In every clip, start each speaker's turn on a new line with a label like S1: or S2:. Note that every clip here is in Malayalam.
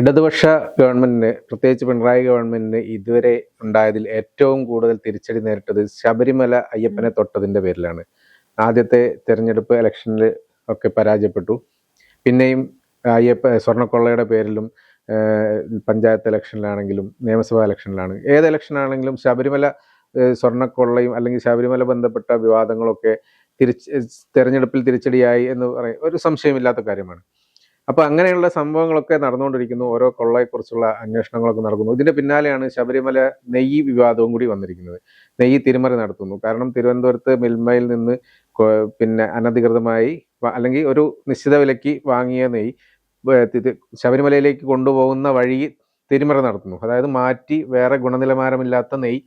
S1: ഇടതുപക്ഷ ഗവൺമെന്റിന്, പ്രത്യേകിച്ച് പിണറായി ഗവൺമെന്റിന് ഇതുവരെ ഉണ്ടായതിൽ ഏറ്റവും കൂടുതൽ തിരിച്ചടി നേരിട്ടത് ശബരിമല അയ്യപ്പനെ തൊട്ടതിന്റെ പേരിലാണ്. ആദ്യത്തെ തെരഞ്ഞെടുപ്പ് ഇലക്ഷനിൽ ഒക്കെ പരാജയപ്പെട്ടു. പിന്നെയും സ്വർണ്ണക്കൊള്ളയുടെ പേരിലും പഞ്ചായത്ത് ഇലക്ഷനിലാണെങ്കിലും നിയമസഭാ ഇലക്ഷനിലാണ്, ഏത് ഇലക്ഷനാണെങ്കിലും ശബരിമല സ്വർണ്ണക്കൊള്ളയും അല്ലെങ്കിൽ ശബരിമല ബന്ധപ്പെട്ട വിവാദങ്ങളൊക്കെ തെരഞ്ഞെടുപ്പിൽ തിരിച്ചടിയായി എന്ന് പറയും ഒരു സംശയമില്ലാത്ത കാര്യമാണ്. അപ്പോൾ അങ്ങനെയുള്ള സംഭവങ്ങളൊക്കെ നടന്നുകൊണ്ടിരിക്കുന്നു. ഓരോ കൊള്ളയെക്കുറിച്ചുള്ള അന്വേഷണങ്ങളൊക്കെ നടക്കുന്നു. ഇതിന്റെ പിന്നാലെയാണ് ശബരിമല നെയ്യ് വിവാദവും കൂടി വന്നിരിക്കുന്നത്. നെയ്യ് തിരിമറി നടത്തുന്നു. കാരണം തിരുവനന്തപുരത്ത് മിൽമയിൽ നിന്ന് അനധികൃതമായി അല്ലെങ്കിൽ ഒരു നിശ്ചിത വിലയ്ക്ക് വാങ്ങിയ നെയ്യ് ശബരിമലയിലേക്ക് കൊണ്ടുപോകുന്ന വഴി തിരിമറി നടത്തുന്നു. അതായത് മാറ്റി വേറെ ഗുണനിലവാരമില്ലാത്ത നെയ്യ്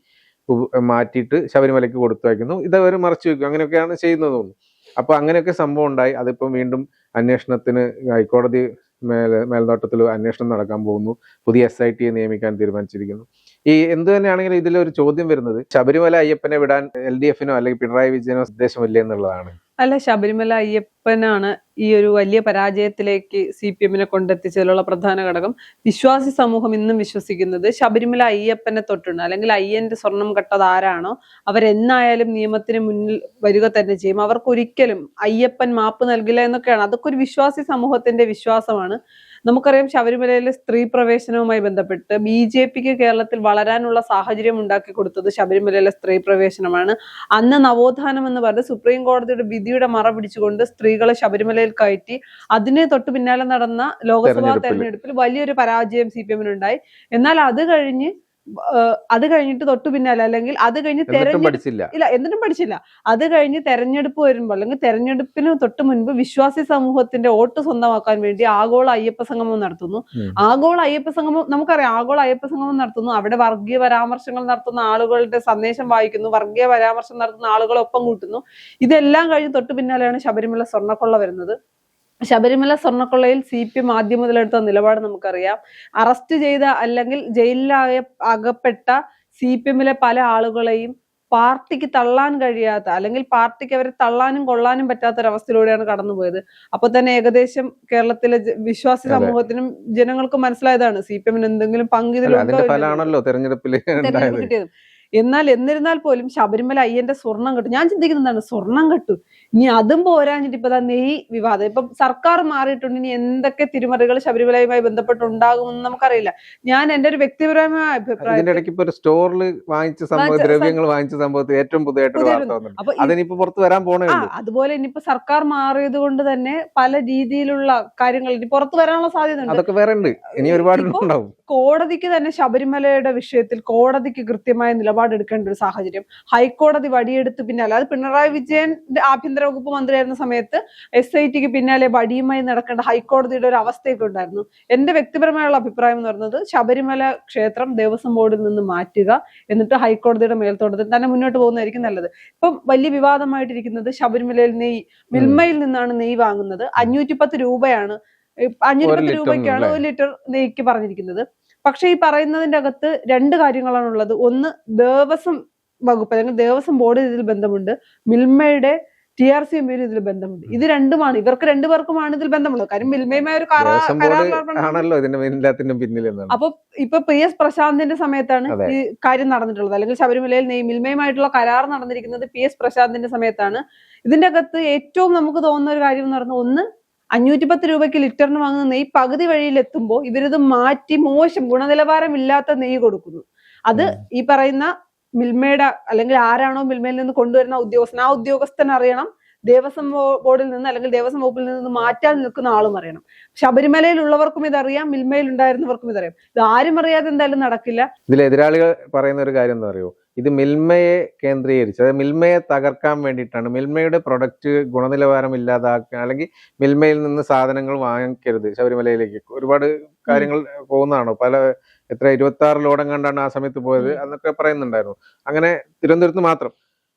S1: മാറ്റിയിട്ട് ശബരിമലയ്ക്ക് കൊടുത്തു വയ്ക്കുന്നു. ഇതവർ മറച്ചു വയ്ക്കും. അങ്ങനെയൊക്കെയാണ് ചെയ്യുന്നത് തോന്നുന്നു. അപ്പോൾ അങ്ങനെയൊക്കെ സംഭവം ഉണ്ടായി. അതിപ്പം വീണ്ടും അന്വേഷണത്തിന് ഹൈക്കോടതി മേൽനോട്ടത്തിൽ അന്വേഷണം നടക്കാൻ പോകുന്നു. പുതിയ SIT നിയമിക്കാൻ തീരുമാനിച്ചിരിക്കുന്നു. ഈ എന്ത് തന്നെയാണെങ്കിലും ഇതിലൊരു ചോദ്യം വരുന്നത്, ശബരിമല അയ്യപ്പനെ വിടാൻ LDF-നോ അല്ലെങ്കിൽ പിണറായി വിജയനോ ഉദ്ദേശമില്ലേ എന്നുള്ളതാണ്.
S2: അല്ല, ശബരിമല അയ്യപ്പനാണ് ഈ ഒരു വലിയ പരാജയത്തിലേക്ക് CPM-നെ കൊണ്ടെത്തിച്ചതിലുള്ള പ്രധാന ഘടകം. വിശ്വാസി സമൂഹം ഇന്നും വിശ്വസിക്കുന്നത് ശബരിമല അയ്യപ്പനെ തൊട്ടുണ്ട്, അല്ലെങ്കിൽ അയ്യന്റെ സ്വർണം കട്ടത് ആരാണോ അവരെന്നായാലും നിയമത്തിന് മുന്നിൽ വരിക തന്നെ ചെയ്യും, അവർക്കൊരിക്കലും അയ്യപ്പൻ മാപ്പ് നൽകില്ല എന്നൊക്കെയാണ്. അതൊക്കെ ഒരു വിശ്വാസി സമൂഹത്തിന്റെ വിശ്വാസമാണ്. നമുക്കറിയാം, ശബരിമലയിലെ സ്ത്രീ പ്രവേശനവുമായി ബന്ധപ്പെട്ട് BJP-ക്ക് കേരളത്തിൽ വളരാനുള്ള സാഹചര്യം ഉണ്ടാക്കി കൊടുത്തത് ശബരിമലയിലെ സ്ത്രീ പ്രവേശനമാണ്. അന്ന് നവോത്ഥാനം എന്ന് പറഞ്ഞ് സുപ്രീം കോടതിയുടെ വിധിയുടെ മറ പിടിച്ചുകൊണ്ട് സ്ത്രീകളെ ശബരിമലയിൽ കയറ്റി അതിനെ തൊട്ടു പിന്നാലെ നടന്ന ലോക്സഭാ തെരഞ്ഞെടുപ്പിൽ വലിയൊരു പരാജയം CPM-നുണ്ടായി. എന്നാൽ അത് കഴിഞ്ഞിട്ട് തൊട്ടു പിന്നാലെ, അല്ലെങ്കിൽ അത് കഴിഞ്ഞ് എന്നിട്ടും പഠിച്ചില്ല. അത് കഴിഞ്ഞ് തെരഞ്ഞെടുപ്പ് വരുമ്പോൾ, അല്ലെങ്കിൽ തെരഞ്ഞെടുപ്പിന് തൊട്ട് മുൻപ് വിശ്വാസി സമൂഹത്തിന്റെ വോട്ട് സ്വന്തമാക്കാൻ വേണ്ടി ആഗോള അയ്യപ്പ സംഗമം നടത്തുന്നു. ആഗോള അയ്യപ്പ സംഗമം നമുക്കറിയാം. ആഗോള അയ്യപ്പ സംഗമം നടത്തുന്നു. അവിടെ വർഗീയ പരാമർശങ്ങൾ നടത്തുന്ന ആളുകളുടെ സന്ദേശം വായിക്കുന്നു, വർഗീയ പരാമർശം നടത്തുന്ന ആളുകളെ ഒപ്പം കൂട്ടുന്നു. ഇതെല്ലാം കഴിഞ്ഞ് തൊട്ടു പിന്നാലെയാണ് ശബരിമല സ്വർണ്ണക്കൊള്ള വരുന്നത്. ശബരിമല സ്വർണ്ണക്കൊള്ളയിൽ CPM ആദ്യം മുതലെടുത്ത നിലപാട് നമുക്കറിയാം. അറസ്റ്റ് ചെയ്ത അല്ലെങ്കിൽ അകപ്പെട്ട CPM-ലെ പല ആളുകളെയും പാർട്ടിക്ക് തള്ളാൻ കഴിയാത്ത, അല്ലെങ്കിൽ പാർട്ടിക്ക് അവരെ തള്ളാനും കൊള്ളാനും പറ്റാത്തൊരവസ്ഥയിലൂടെയാണ് കടന്നുപോയത്. അപ്പൊ തന്നെ ഏകദേശം കേരളത്തിലെ വിശ്വാസി സമൂഹത്തിനും ജനങ്ങൾക്കും മനസ്സിലായതാണ് CPM-ന് എന്തെങ്കിലും പങ്കിതിലുണ്ടോ കിട്ടിയത്. എന്നാൽ എന്നിരുന്നാൽ പോലും ശബരിമല അയ്യന്റെ സ്വർണം കെട്ടു. ഞാൻ ചിന്തിക്കുന്നതാണ്, സ്വർണം കെട്ടു, ഇനി അതും പോരാഞ്ഞിട്ട് ഇപ്പൊ നെയ് വിവാദം. ഇപ്പം സർക്കാർ മാറിയിട്ടുണ്ട്, ഇനി എന്തൊക്കെ തിരിമറികൾ ശബരിമലയുമായി ബന്ധപ്പെട്ടുണ്ടാകുമെന്ന് നമുക്കറിയില്ല. ഞാൻ എന്റെ ഒരു വ്യക്തിപരമായ
S1: അഭിപ്രായം, സ്റ്റോറിൽ ദ്രവ്യങ്ങൾ വാങ്ങിച്ച സംഭവത്തിൽ ഏറ്റവും
S2: അതുപോലെ ഇനിയിപ്പോ സർക്കാർ മാറിയത് കൊണ്ട് തന്നെ പല രീതിയിലുള്ള കാര്യങ്ങൾ ഇനി പുറത്തു വരാനുള്ള സാധ്യത ഉണ്ട്. കോടതിക്ക് തന്നെ ശബരിമലയുടെ വിഷയത്തിൽ കോടതിക്ക് കൃത്യമായ നിലപാടെടുക്കേണ്ട ഒരു സാഹചര്യം. ഹൈക്കോടതി വടിയെടുത്ത് പിന്നാലെ, അത് പിണറായി വിജയന്റെ ആഭ്യന്തര വകുപ്പ് മന്ത്രിയായിരുന്ന സമയത്ത് SIT-ക്ക് പിന്നാലെ വടിയുമായി നടക്കേണ്ട ഹൈക്കോടതിയുടെ ഒരു അവസ്ഥയൊക്കെ ഉണ്ടായിരുന്നു. എന്റെ വ്യക്തിപരമായുള്ള അഭിപ്രായം എന്ന് പറയുന്നത്, ശബരിമല ക്ഷേത്രം ദേവസ്വം ബോർഡിൽ നിന്ന് മാറ്റുക, എന്നിട്ട് ഹൈക്കോടതിയുടെ മേൽത്തോട്ടത്തിൽ തന്നെ മുന്നോട്ട് പോകുന്നതായിരിക്കും നല്ലത്. ഇപ്പം വലിയ വിവാദമായിട്ടിരിക്കുന്നത് ശബരിമലയിൽ മിൽമയിൽ നിന്നാണ് നെയ്യ് വാങ്ങുന്നത്. 510 രൂപയാണ്, 510 രൂപയ്ക്കാണ് 1 ലിറ്റർ നെയ്യ്ക്ക് പറഞ്ഞിരിക്കുന്നത്. പക്ഷെ ഈ പറയുന്നതിന്റെ അകത്ത് 2 കാര്യങ്ങളാണുള്ളത്. ഒന്ന്, ദേവസ്വം വകുപ്പ് അല്ലെങ്കിൽ ദേവസ്വം ബോർഡ് ഇതിൽ ബന്ധമുണ്ട്, മിൽമയുടെ TRCM ഇതിൽ ബന്ധമുണ്ട്. ഇത് രണ്ടുമാണ്, ഇവർക്ക് 2 പേർക്കുമാണ് ഇതിൽ ബന്ധമുള്ളത്. കാര്യം മിൽമയുമായ ഒരു അപ്പൊ ഇപ്പൊ PS പ്രശാന്തിന്റെ സമയത്താണ് ഈ കാര്യം നടന്നിട്ടുള്ളത്, അല്ലെങ്കിൽ ശബരിമലയിൽ മിൽമയുമായിട്ടുള്ള കരാർ നടന്നിരിക്കുന്നത് PS പ്രശാന്തിന്റെ സമയത്താണ്. ഇതിന്റെ അകത്ത് ഏറ്റവും നമുക്ക് തോന്നുന്ന ഒരു കാര്യം എന്ന് പറഞ്ഞാൽ, ഒന്ന്, 510 രൂപയ്ക്ക് ലിറ്ററിന് വാങ്ങുന്ന നെയ്യ് പകുതി വഴിയിൽ എത്തുമ്പോൾ ഇവരിത് മാറ്റി മോശം ഗുണനിലവാരമില്ലാത്ത നെയ്യ് കൊടുക്കുന്നു. അത് ഈ പറയുന്ന മിൽമയുടെ അല്ലെങ്കിൽ ആരാണോ മിൽമയിൽ നിന്ന് കൊണ്ടുവരുന്ന ഉദ്യോഗസ്ഥൻ, ആ ഉദ്യോഗസ്ഥൻ അറിയണം, ദേവസ്വം ബോർഡിൽ നിന്ന് അല്ലെങ്കിൽ ദേവസ്വം വകുപ്പിൽ നിന്ന് മാറ്റാൻ നിൽക്കുന്ന ആളും അറിയണം. ശബരിമലയിലുള്ളവർക്കും ഇതറിയാം, മിൽമയിൽ ഉണ്ടായിരുന്നവർക്കും ഇതറിയാം. ഇത് ആരും അറിയാതെ എന്തായാലും നടക്കില്ല.
S1: ഇതിൽ എതിരാളികൾ പറയുന്ന ഒരു കാര്യം എന്താ അറിയോ, ഇത് മിൽമയെ കേന്ദ്രീകരിച്ച്, അതായത് മിൽമയെ തകർക്കാൻ വേണ്ടിയിട്ടാണ്, മിൽമയുടെ പ്രൊഡക്റ്റ് ഗുണനിലവാരം ഇല്ലാതാക്കാൻ, അല്ലെങ്കിൽ മിൽമയിൽ നിന്ന് സാധനങ്ങൾ വാങ്ങിക്കരുത് ശബരിമലയിലേക്ക്. ഒരുപാട് കാര്യങ്ങൾ പോകുന്നതാണോ, 26 ലോഡം കണ്ടാണ് ആ സമയത്ത് പോയത് എന്നൊക്കെ പറയുന്നുണ്ടായിരുന്നു. അങ്ങനെ തിരുവനന്തപുരത്ത് മാത്രം.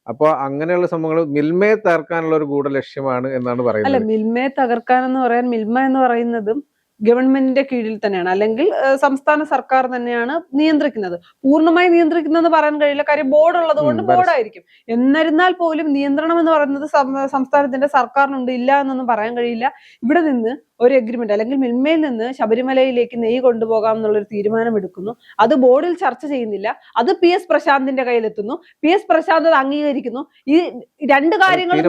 S1: അപ്പൊ അങ്ങനെയുള്ള സംഭവങ്ങൾ മിൽമയെ തകർക്കാനുള്ള ഒരു ഗൂഢലക്ഷ്യമാണ് എന്നാണ് പറയുന്നത്.
S2: അല്ല, മിൽമയെ തകർക്കാനെന്ന് പറയാൻ, മിൽമ എന്ന് പറയുന്നതും ഗവൺമെന്റിന്റെ കീഴിൽ തന്നെയാണ്, അല്ലെങ്കിൽ സംസ്ഥാന സർക്കാർ തന്നെയാണ് നിയന്ത്രിക്കുന്നത്. പൂർണ്ണമായി നിയന്ത്രിക്കുന്നത് പറയാൻ കഴിയില്ല, കാര്യം ബോർഡ് ഉള്ളത് കൊണ്ട് ബോർഡായിരിക്കും. എന്നിരുന്നാൽ പോലും നിയന്ത്രണം എന്ന് പറയുന്നത് സംസ്ഥാനത്തിന്റെ സർക്കാരിനുണ്ട്, ഇല്ല എന്നൊന്നും പറയാൻ കഴിയില്ല. ഇവിടെ നിന്ന് ഒരു എഗ്രിമെന്റ് അല്ലെങ്കിൽ മിൽമയിൽ നിന്ന് ശബരിമലയിലേക്ക് നെയ്യ് കൊണ്ടുപോകാം എന്നുള്ളൊരു തീരുമാനം എടുക്കുന്നു. അത് ബോർഡിൽ ചർച്ച ചെയ്യുന്നില്ല. അത് PS പ്രശാന്തിന്റെ കയ്യിലെത്തുന്നു. PS പ്രശാന്ത് അത് അംഗീകരിക്കുന്നു. ഈ രണ്ട് കാര്യങ്ങളും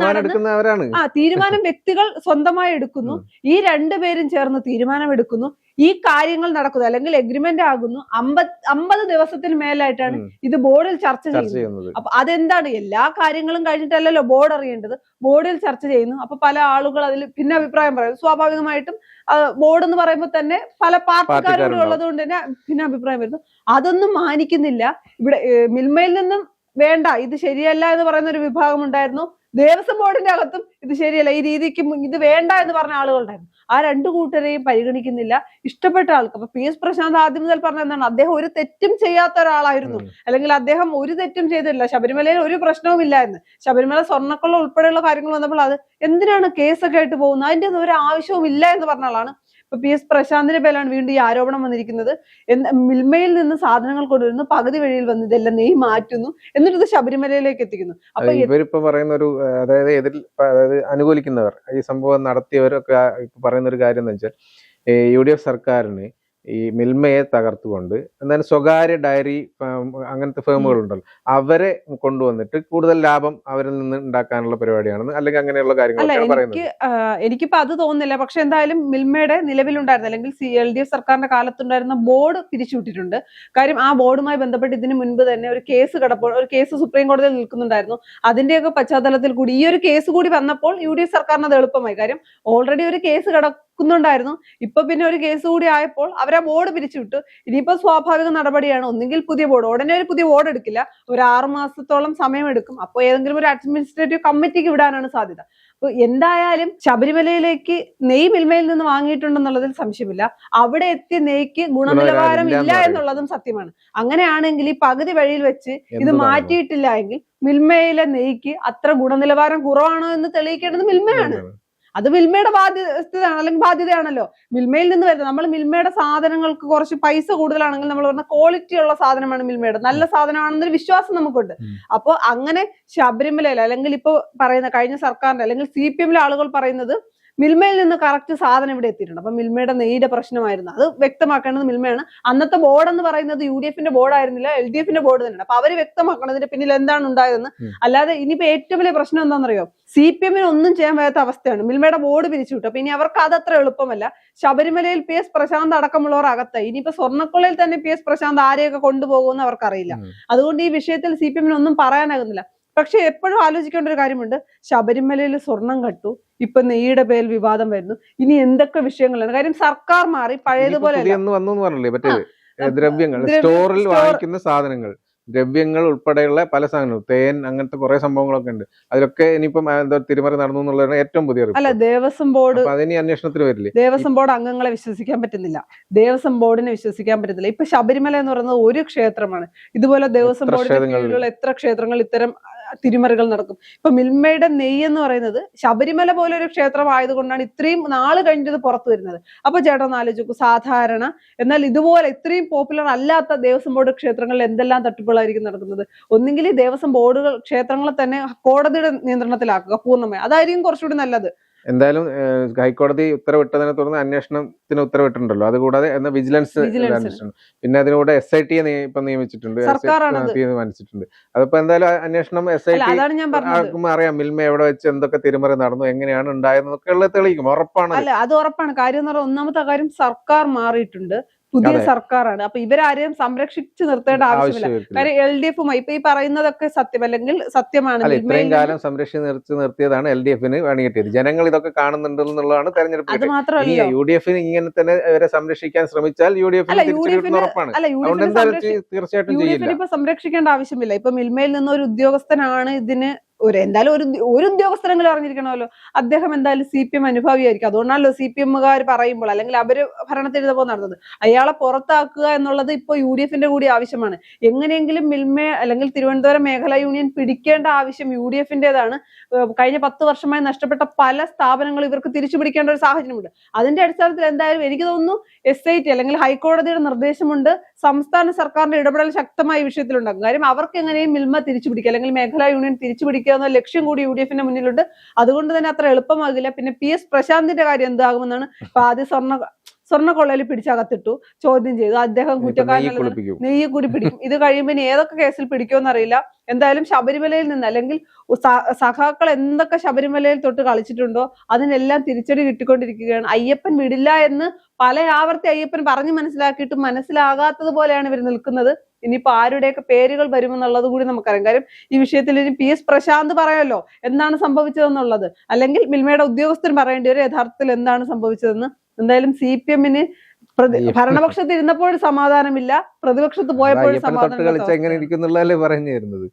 S2: തീരുമാനം വ്യക്തികൾ സ്വന്തമായി എടുക്കുന്നു. ഈ രണ്ടുപേരും ചേർന്ന് തീരുമാനം എടുക്കുന്നു. ഈ കാര്യങ്ങൾ നടക്കുന്നു അല്ലെങ്കിൽ എഗ്രിമെന്റ് ആകുന്നു. 50 ദിവസത്തിന് മേലായിട്ടാണ് ഇത് ബോർഡിൽ ചർച്ച ചെയ്യുന്നത്. അപ്പൊ അതെന്താണ്? എല്ലാ കാര്യങ്ങളും കഴിഞ്ഞിട്ടല്ലല്ലോ ബോർഡ് അറിയേണ്ടത്. ബോർഡിൽ ചർച്ച ചെയ്യുന്നു. അപ്പൊ പല ആളുകൾ അതിൽ പിന്നെ അഭിപ്രായം പറയും. സ്വാഭാവികമായിട്ടും ബോർഡ് എന്ന് പറയുമ്പോൾ തന്നെ പല പാർട്ടിക്കാരും ഉള്ളത് കൊണ്ട് തന്നെ പിന്നെ അഭിപ്രായം വരുന്നു. അതൊന്നും മാനിക്കുന്നില്ല. ഇവിടെ മിൽമയിൽ നിന്നും വേണ്ട, ഇത് ശരിയല്ല എന്ന് പറയുന്ന ഒരു വിഭാഗം ഉണ്ടായിരുന്നു. ദേവസ്വം ബോർഡിന്റെ അകത്തും ഇത് ശരിയല്ല, ഈ രീതിക്ക് ഇത് വേണ്ട എന്ന് പറഞ്ഞ ആളുകളുണ്ടായിരുന്നു. ആ രണ്ടു കൂട്ടരെയും പരിഗണിക്കുന്നില്ല. ഇഷ്ടപ്പെട്ട ആൾക്ക് അപ്പൊ PS പ്രശാന്ത് ആദ്യം മുതൽ പറഞ്ഞ എന്താണ്? അദ്ദേഹം ഒരു തെറ്റും ചെയ്യാത്ത ഒരാളായിരുന്നു, അല്ലെങ്കിൽ അദ്ദേഹം ഒരു തെറ്റും ചെയ്തിട്ടില്ല, ശബരിമലയിൽ ഒരു പ്രശ്നവും ഇല്ല എന്ന്. ശബരിമല സ്വർണ്ണക്കൊള്ള ഉൾപ്പെടെയുള്ള കാര്യങ്ങൾ വന്നപ്പോൾ അത് എന്തിനാണ് കേസൊക്കെ ആയിട്ട് പോകുന്നത്, അതിന്റെ ഒന്നും ഒരു ആവശ്യവും ഇല്ല എന്ന് പറഞ്ഞ ആളാണ്. ഇപ്പൊ PS പ്രശാന്തിന്റെ പേരിലാണ് വീണ്ടും ഈ ആരോപണം വന്നിരിക്കുന്നത്. മിൽമയിൽ നിന്ന് സാധനങ്ങൾ കൊണ്ടുവരുന്നു, പകുതി വഴിയിൽ വന്ന് ഇതെല്ലാം നെയ്യ് മാറ്റുന്നു, എന്നിട്ട് ഇത് ശബരിമലയിലേക്ക് എത്തിക്കുന്നു. അപ്പൊ
S1: ഇവരിപ്പോ പറയുന്ന ഒരു അതായത് അനുകൂലിക്കുന്നവർ, ഈ സംഭവം നടത്തിയവരൊക്കെ പറയുന്ന ഒരു കാര്യം എന്ന് വെച്ചാൽ UDF സർക്കാരിന് ഈ മിൽമയെ തകർത്തുകൊണ്ട് എന്തായാലും സ്വകാര്യ ഡയറി അങ്ങനത്തെ ഫേമുകളുണ്ടല്ലോ അവരെ കൊണ്ടുവന്നിട്ട് കൂടുതൽ ലാഭം അവരിൽ നിന്ന് ഉണ്ടാക്കാനുള്ള പരിപാടിയാണെന്ന് അല്ലെങ്കിൽ അങ്ങനെയുള്ള കാര്യങ്ങളൊക്കെ പറയുന്നത്.
S2: എനിക്കിപ്പോ അത് തോന്നുന്നില്ല. പക്ഷെ എന്തായാലും മിൽമയുടെ നിലവിലുണ്ടായിരുന്ന അല്ലെങ്കിൽ LDF സർക്കാരിന്റെ കാലത്തുണ്ടായിരുന്ന ബോർഡ് പിരിച്ചുവിട്ടിട്ടുണ്ട്. കാര്യം ആ ബോർഡുമായി ബന്ധപ്പെട്ട് ഇതിനു മുൻപ് തന്നെ ഒരു കേസ് സുപ്രീം കോടതിയിൽ നിൽക്കുന്നുണ്ടായിരുന്നു. അതിന്റെയൊക്കെ പശ്ചാത്തലത്തിൽ കൂടി ഈ ഒരു കേസ് കൂടി വന്നപ്പോൾ UDF സർക്കാരിന് അത് എളുപ്പമായി. കാര്യം ഓൾറെഡി ഒരു കേസ് ക്കുന്നുണ്ടായിരുന്നു. ഇപ്പൊ പിന്നെ ഒരു കേസ് കൂടി ആയപ്പോൾ അവരാ ബോർഡ് പിരിച്ചുവിട്ടു. ഇനിയിപ്പോ സ്വാഭാവിക നടപടിയാണ്. ഒന്നെങ്കിൽ പുതിയ ബോർഡ്, ഉടനെ ഒരു പുതിയ ബോർഡ് എടുക്കില്ല, ഒരു 6 മാസത്തോളം സമയമെടുക്കും. അപ്പോൾ ഏതെങ്കിലും ഒരു അഡ്മിനിസ്ട്രേറ്റീവ് കമ്മിറ്റിക്ക് വിടാനാണ് സാധ്യത. അപ്പൊ എന്തായാലും ശബരിമലയിലേക്ക് നെയ്യ് മിൽമയിൽ നിന്ന് വാങ്ങിയിട്ടുണ്ടെന്നുള്ളതിൽ സംശയമില്ല. അവിടെ എത്തിയ നെയ്ക്ക് ഗുണനിലവാരം ഇല്ല എന്നുള്ളതും സത്യമാണ്. അങ്ങനെയാണെങ്കിൽ ഈ പകുതി വഴിയിൽ വെച്ച് ഇത് മാറ്റിയിട്ടില്ല എങ്കിൽ മിൽമയിലെ നെയ്ക്ക് അത്ര ഗുണനിലവാരം കുറവാണോ എന്ന് തെളിയിക്കേണ്ടത് മിൽമയാണ്. അത് മിൽമയുടെ ബാധ്യതയാണ് അല്ലെങ്കിൽ ബാധ്യതയാണല്ലോ. മിൽമയിൽ നിന്ന് വരുന്നത് നമ്മൾ മിൽമയുടെ സാധനങ്ങൾക്ക് കുറച്ച് പൈസ കൂടുതലാണെങ്കിൽ നമ്മൾ പറഞ്ഞ ക്വാളിറ്റി ഉള്ള സാധനമാണ് മിൽമയുടെ, നല്ല സാധനമാണെന്നൊരു വിശ്വാസം നമുക്കുണ്ട്. അപ്പൊ അങ്ങനെ ശബരിമലയിൽ അല്ലെങ്കിൽ ഇപ്പൊ പറയുന്ന കഴിഞ്ഞ സർക്കാരിന്റെ അല്ലെങ്കിൽ CPM ആളുകൾ പറയുന്നത് മിൽമയിൽ നിന്ന് കറക്റ്റ് സാധനം ഇവിടെ എത്തിയിട്ടുണ്ട്. അപ്പൊ മിൽമയുടെ നെയ്യുടെ പ്രശ്നമായിരുന്നു, അത് വ്യക്തമാക്കേണ്ടത് മിൽമയാണ്. അന്നത്തെ ബോർഡ് എന്ന് പറയുന്നത് UDFന്റെ ബോർഡ് ആയിരുന്നില്ല, LDFന്റെ ബോർഡ് തന്നെയാണ്. അപ്പൊ അവര് വ്യക്തമാക്കണം പിന്നിൽ എന്താണ് ഉണ്ടായതെന്ന്. അല്ലാതെ ഇനിയിപ്പോ ഏറ്റവും വലിയ പ്രശ്നം എന്താണെന്നറിയോ? CPM ഒന്നും ചെയ്യാൻ വയ്യാത്ത അവസ്ഥയാണ്. മിൽമയുടെ ബോർഡ് പിരിച്ചുവിട്ടു. അപ്പൊ ഇനി അവർക്ക് അതത്ര എളുപ്പമല്ല. ശബരിമലയിൽ PS പ്രശാന്ത് അടക്കമുള്ളവർ അകത്തായി. ഇനിയിപ്പോ സ്വർണ്ണക്കൊള്ളയിൽ തന്നെ PS പ്രശാന്ത് ആരെയൊക്കെ കൊണ്ടുപോകുമെന്ന് അവർക്കറിയില്ല. അതുകൊണ്ട് ഈ വിഷയത്തിൽ CPM ഒന്നും പറയാനാകുന്നില്ല. പക്ഷെ എപ്പോഴും ആലോചിക്കേണ്ട ഒരു കാര്യമുണ്ട്. ശബരിമലയിൽ സ്വർണം കട്ടു, ഇപ്പൊ നെയ്യുടെ പേരിൽ വിവാദം വരുന്നു, ഇനി എന്തൊക്കെ വിഷയങ്ങളാണ്. കാര്യം സർക്കാർ മാറി, പഴയതുപോലെ
S1: ദ്രവ്യങ്ങൾ സ്റ്റോറിൽ വാങ്ങിക്കുന്ന സാധനങ്ങൾ, ദ്രവ്യങ്ങൾ ഉൾപ്പെടെയുള്ള പല സാധനങ്ങളും, തേൻ, അങ്ങനത്തെ കുറെ സംഭവങ്ങളൊക്കെ ഉണ്ട്. അതിലൊക്കെ ഇനിയിപ്പം എന്താ തിരിമറി നടന്നു എന്നുള്ളതാണ് ഏറ്റവും പുതിയ.
S2: അല്ല, ദേവസ്വം ബോർഡ്
S1: അതിന് അന്വേഷണത്തിന് വരില്ലേ?
S2: ദേവസ്വം ബോർഡ് അംഗങ്ങളെ വിശ്വസിക്കാൻ പറ്റുന്നില്ല, ദേവസ്വം ബോർഡിനെ വിശ്വസിക്കാൻ പറ്റുന്നില്ല. ഇപ്പൊ ശബരിമല എന്ന് പറയുന്നത് ഒരു ക്ഷേത്രമാണ്. ഇതുപോലെ ദേവസ്വം ബോർഡിന്റെ കീഴിലുള്ള എത്ര ക്ഷേത്രങ്ങൾ ഇത്തരം തിരിമറികൾ നടക്കും. ഇപ്പൊ മിൽമയുടെ നെയ്യ് എന്ന് പറയുന്നത് ശബരിമല പോലെ ഒരു ക്ഷേത്രം ആയതുകൊണ്ടാണ് ഇത്രയും നാള് കഴിഞ്ഞത് പുറത്തു വരുന്നത്. അപ്പൊ ചേട്ടൻ ഒന്ന് ആലോചിക്കൂ, സാധാരണ എന്നാൽ ഇതുപോലെ ഇത്രയും പോപ്പുലർ അല്ലാത്ത ദേവസ്വം ബോർഡ് ക്ഷേത്രങ്ങളിൽ എന്തെല്ലാം തട്ടിപ്പുകളായിരിക്കും നടക്കുന്നത്. ഒന്നെങ്കിൽ ഈ ദേവസ്വം ബോർഡുകൾ ക്ഷേത്രങ്ങളെ തന്നെ കോടതിയുടെ നിയന്ത്രണത്തിലാക്കുക പൂർണ്ണമായി, അതായിരിക്കും കുറച്ചുകൂടി നല്ലത്.
S1: എന്തായാലും ഹൈക്കോടതി ഉത്തരവിട്ടതിനെ തുടർന്ന് അന്വേഷണത്തിന് ഉത്തരവിട്ടിട്ടുണ്ടല്ലോ. അതുകൂടാതെ വിജിലൻസ് അന്വേഷണം, പിന്നെ അതിലൂടെ SIT ഇപ്പൊ നിയമിച്ചിട്ടുണ്ട്, തീരുമാനിച്ചിട്ടുണ്ട്. അതിപ്പോ എന്തായാലും അന്വേഷണം SIT ആർക്കും അറിയാം മിൽമ എവിടെ വെച്ച് എന്തൊക്കെ തിരിമറി നടന്നു, എങ്ങനെയാണ് ഉണ്ടായതെന്നൊക്കെ ഉള്ളത് തെളിയിക്കും, ഉറപ്പാണ്.
S2: അല്ല, അത് ഉറപ്പാണ്. കാര്യം എന്ന് പറഞ്ഞാൽ ഒന്നാമത്തെ കാര്യം സർക്കാർ മാറിയിട്ടുണ്ട്, പുതിയ സർക്കാരാണ്. അപ്പൊ ഇവരാരെയും സംരക്ഷിച്ചു നിർത്തേണ്ട ആവശ്യമില്ല. കാര്യം LDFുമായി ഇപ്പൊ ഈ പറയുന്നതൊക്കെ സത്യം അല്ലെങ്കിൽ സത്യമാണ്.
S1: ഇത്രയും കാലം സംരക്ഷിച്ച് നിർത്തിയതാണ് LDFന് പണി കിട്ടിയത്. ജനങ്ങൾ ഇതൊക്കെ കാണുന്നുണ്ടെന്നുള്ളതാണ് തെരഞ്ഞെടുപ്പ്.
S2: അത് മാത്രമല്ല,
S1: UDFന് ഇങ്ങനെ തന്നെ ഇവരെ സംരക്ഷിക്കാൻ ശ്രമിച്ചാൽ UDFന് ഉറപ്പാണ്. തീർച്ചയായിട്ടും
S2: ഇപ്പൊ സംരക്ഷിക്കേണ്ട ആവശ്യമില്ല. ഇപ്പൊ മിൽമയിൽ നിന്ന് ഒരു ഉദ്യോഗസ്ഥനാണ് ഇതിന് എന്തായാലും ഒരു ഉദ്യോഗസ്ഥരെങ്കിലും അറിഞ്ഞിരിക്കണമല്ലോ. അദ്ദേഹം എന്തായാലും CPM അനുഭാവിയായിരിക്കും. അതുകൊണ്ടാണല്ലോ CPMകാർ പറയുമ്പോൾ അല്ലെങ്കിൽ അവര് ഭരണത്തിരുന്നപ്പോൾ നടന്നത്. അയാളെ പുറത്താക്കുക എന്നുള്ളത് ഇപ്പൊ UDFന്റെ കൂടി ആവശ്യമാണ്. എങ്ങനെയെങ്കിലും മിൽമ അല്ലെങ്കിൽ തിരുവനന്തപുരം മേഖലാ യൂണിയൻ പിടിക്കേണ്ട ആവശ്യം UDFന്റേതാണ്. കഴിഞ്ഞ 10 വർഷമായി നഷ്ടപ്പെട്ട പല സ്ഥാപനങ്ങളും ഇവർക്ക് തിരിച്ചു പിടിക്കേണ്ട ഒരു സാഹചര്യമുണ്ട്. അതിന്റെ അടിസ്ഥാനത്തിൽ എന്തായാലും എനിക്ക് തോന്നുന്നു SIT അല്ലെങ്കിൽ ഹൈക്കോടതിയുടെ നിർദ്ദേശമുണ്ട്, സംസ്ഥാന സർക്കാരിന്റെ ഇടപെടൽ ശക്തമായ ഈ വിഷയത്തിലുണ്ടാകും. കാര്യം അവർക്ക് എങ്ങനെയും മിൽമ തിരിച്ചു പിടിക്കുക അല്ലെങ്കിൽ മേഖലാ യൂണിയൻ തിരിച്ചു പിടിക്കുക എന്ന ലക്ഷ്യം കൂടി UDF-ന്റെ മുന്നിലുണ്ട്. അതുകൊണ്ട് തന്നെ അത്ര എളുപ്പമാകില്ല. പിന്നെ PS പ്രശാന്തിന്റെ കാര്യം എന്താകുമെന്നാണ് ഇപ്പൊ ആദ്യം സ്വർണ്ണക്കൊള്ളയിൽ പിടിച്ചകത്തിട്ടു, ചോദ്യം ചെയ്തു, അദ്ദേഹം കുറ്റക്കാരനല്ല, നെയ്യ് കൂടി പിടിക്കും. ഇത് കഴിയുമ്പോൾ ഇനി ഏതൊക്കെ കേസിൽ പിടിക്കുമെന്ന് അറിയില്ല. എന്തായാലും ശബരിമലയിൽ നിന്ന് അല്ലെങ്കിൽ സഖാക്കൾ എന്തൊക്കെ ശബരിമലയിൽ തൊട്ട് കളിച്ചിട്ടുണ്ടോ അതിനെല്ലാം തിരിച്ചടി കിട്ടിക്കൊണ്ടിരിക്കുകയാണ്. അയ്യപ്പൻ വിടില്ല എന്ന് പല ആവർത്തി അയ്യപ്പൻ പറഞ്ഞു മനസ്സിലാക്കിയിട്ടും മനസ്സിലാകാത്തത് പോലെയാണ് ഇവർ നിൽക്കുന്നത്. ഇനിയിപ്പോ ആരുടെയൊക്കെ പേരുകൾ വരുമെന്നുള്ളത് കൂടി നമുക്കറിയാം. കാര്യം ഈ വിഷയത്തിൽ ഇനി PS പ്രശാന്ത് പറയാമല്ലോ എന്താണ് സംഭവിച്ചതെന്നുള്ളത്, അല്ലെങ്കിൽ മിൽമയുടെ ഉദ്യോഗസ്ഥരും പറയേണ്ടി വരും യഥാർത്ഥത്തിൽ എന്താണ് സംഭവിച്ചതെന്ന്. എന്തായാലും CPM-ന് ഭരണപക്ഷത്ത് ഇരുന്നപ്പോഴും സമാധാനമില്ല, പ്രതിപക്ഷത്ത് പോയപ്പോഴും സമാധാനം.
S1: എങ്ങനെ ഇരിക്കുന്നുള്ളതല്ലേ പറഞ്ഞു തരുന്നത്.